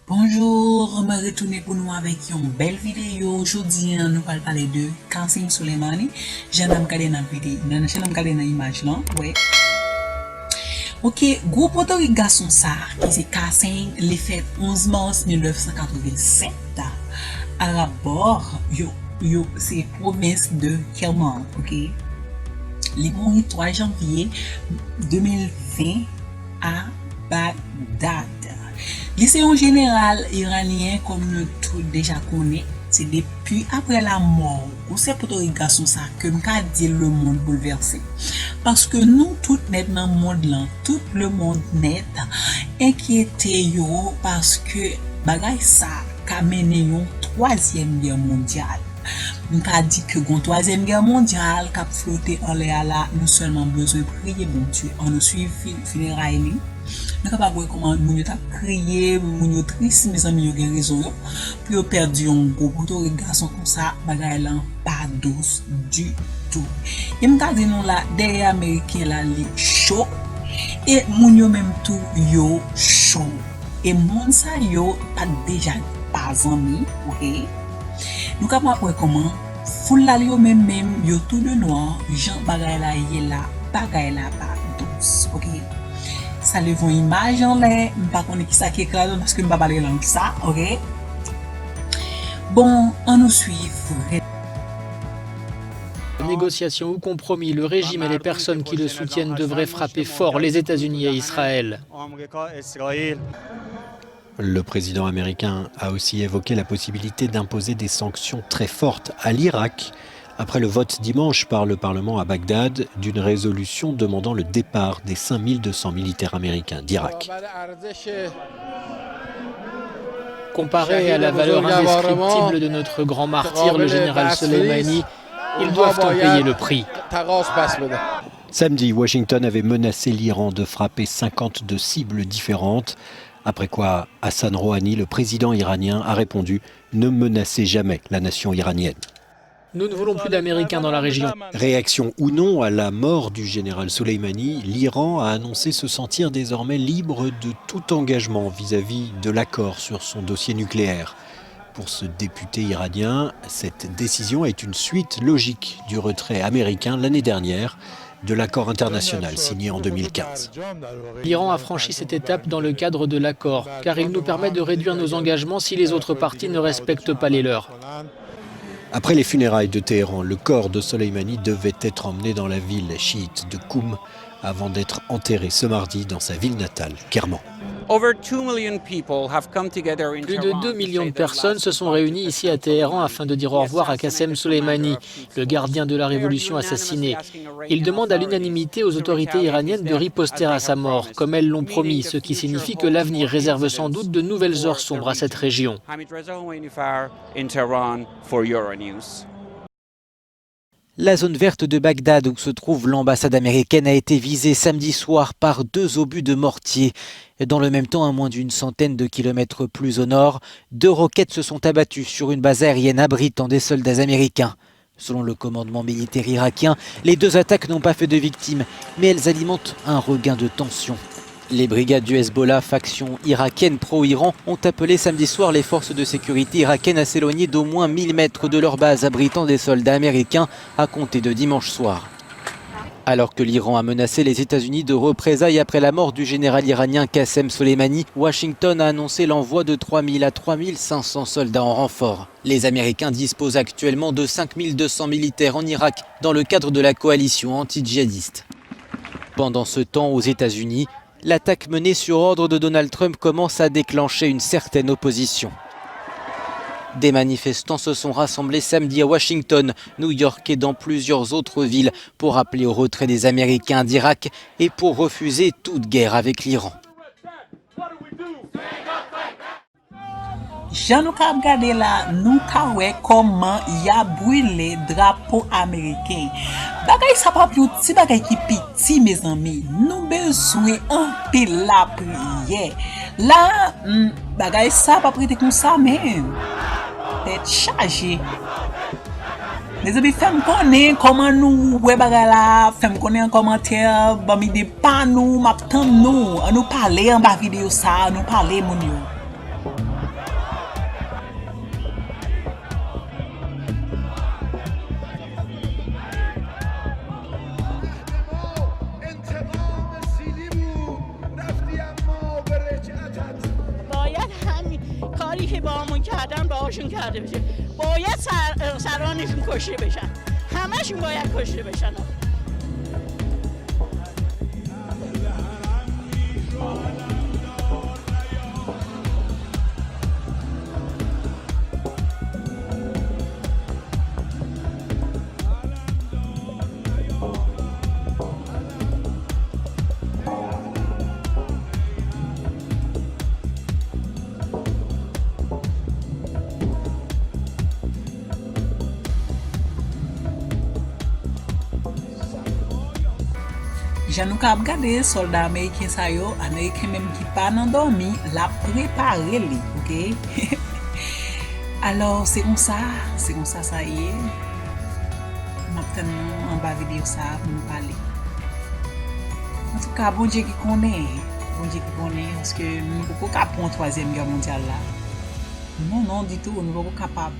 Bonjour, me retourner pour nous avec une belle vidéo. Aujourd'hui, nous allons parler de Qasem Soleimani. J'aime regarder dans la vidéo, j'aime regarder dans l'image là, ouais. Ok, groupe autorisation ça, qui c'est Qasem, le fait 11 mars 1987. À rapport, c'est province de Kerman, ok. Les mois 3 janvier 2020 à Bagdad. Lycée général iranien, comme nous tous déjà connaissons, c'est depuis après la mort ou c'est pour garçon ça que m'a dit le monde bouleversé. Parce que nous tout net dans le monde là, tout le monde net inquiété yo parce que bagay ça qu'a mené une troisième guerre mondiale. M'a dit que une troisième guerre mondiale qu'a flotté en l'air là, nous seulement besoin de prier bon Dieu, on nous suit funérailles. Nous ne pouvons pas voir comment nous avons crié, nous avons triste, mes amis, nous avons raison. Puis nous avons perdu un gros garçon comme ça, bagaille là, pas douce du tout. Et nous avons là, derrière les Américains là, les chaud. Et nous avons même tout, yo chaud. Et moun ça yo pas déjà pas amis, ok? Nous avons voir comment, foule là yo même, yo tout de noir, Jean bagaille là, yé là, bagaille là, pas douce, ok? Ça le vont image en l'air, je ne sais pas qui ça qui est clair parce que je ne sais pas parler langue ça, ok? Bon, on nous suit. Négociation ou compromis, le régime et les personnes qui le soutiennent devraient frapper fort les États-Unis et Israël. Le président américain a aussi évoqué la possibilité d'imposer des sanctions très fortes à l'Irak après le vote dimanche par le Parlement à Bagdad d'une résolution demandant le départ des 5200 militaires américains d'Irak. Comparé à la valeur indescriptible de notre grand martyr, le général Soleimani, ils doivent en payer le prix. Samedi, Washington avait menacé l'Iran de frapper 52 cibles différentes, après quoi Hassan Rouhani, le président iranien, a répondu « Ne menacez jamais la nation iranienne ». Nous ne voulons plus d'Américains dans la région. Réaction ou non à la mort du général Soleimani, l'Iran a annoncé se sentir désormais libre de tout engagement vis-à-vis de l'accord sur son dossier nucléaire. Pour ce député iranien, cette décision est une suite logique du retrait américain l'année dernière de l'accord international signé en 2015. L'Iran a franchi cette étape dans le cadre de l'accord, car il nous permet de réduire nos engagements si les autres parties ne respectent pas les leurs. Après les funérailles de Téhéran, le corps de Soleimani devait être emmené dans la ville chiite de Koum avant d'être enterré ce mardi dans sa ville natale, Kerman. Plus de 2 millions de personnes se sont réunies ici à Téhéran afin de dire au revoir à Qasem Soleimani, le gardien de la révolution assassiné. Ils demandent à l'unanimité aux autorités iraniennes de riposter à sa mort, comme elles l'ont promis, ce qui signifie que l'avenir réserve sans doute de nouvelles heures sombres à cette région. La zone verte de Bagdad, où se trouve l'ambassade américaine, a été visée samedi soir par 2 obus de mortier. Dans le même temps, à moins d'une centaine de kilomètres plus au nord, 2 roquettes se sont abattues sur une base aérienne abritant des soldats américains. Selon le commandement militaire irakien, les 2 attaques n'ont pas fait de victimes, mais elles alimentent un regain de tension. Les brigades du Hezbollah, faction irakienne pro-Iran, ont appelé samedi soir les forces de sécurité irakiennes à s'éloigner d'au moins 1000 mètres de leur base abritant des soldats américains à compter de dimanche soir. Alors que l'Iran a menacé les États-Unis de représailles après la mort du général iranien Qasem Soleimani, Washington a annoncé l'envoi de 3000 à 3500 soldats en renfort. Les Américains disposent actuellement de 5200 militaires en Irak dans le cadre de la coalition anti-djihadiste. Pendant ce temps, aux États-Unis, l'attaque menée sur ordre de Donald Trump commence à déclencher une certaine opposition. Des manifestants se sont rassemblés samedi à Washington, New York et dans plusieurs autres villes pour appeler au retrait des Américains d'Irak et pour refuser toute guerre avec l'Iran. Jean nous avons regardé là, nous avons vu comment il a brûlé le drapeau américain. Bagay ça pas plus petit bagay qui petit mes amis. Nous besoin un pile la prière. Là, bagay ça pas prêter comme ça même. Tête chargée. Les amis, faites-moi connaître comment nous, ouais, bagala, faites-moi connaître en commentaire, bami de pas nous, m'attend nous parler en bas vidéo ça, nous parler mon yo. باید همین کاری که با همون کردن باهاشون کرده بشه. باید سرانشون کشته بشن، همهشون باید کشته بشن. Jan nou ka ap gade soldat Ameriken sa yo, Ameriken menm ki pa nan dormi, la prepare li, ok? Alors, c'est comme ça ça y est. Maintenant, on va vidéo ça pour nous parler. En tout cas, bon Dieu qui connaît, parce que nous ne pouvons pas prendre la troisième guerre mondiale là. Non, du tout, nous ne pouvons pas capable.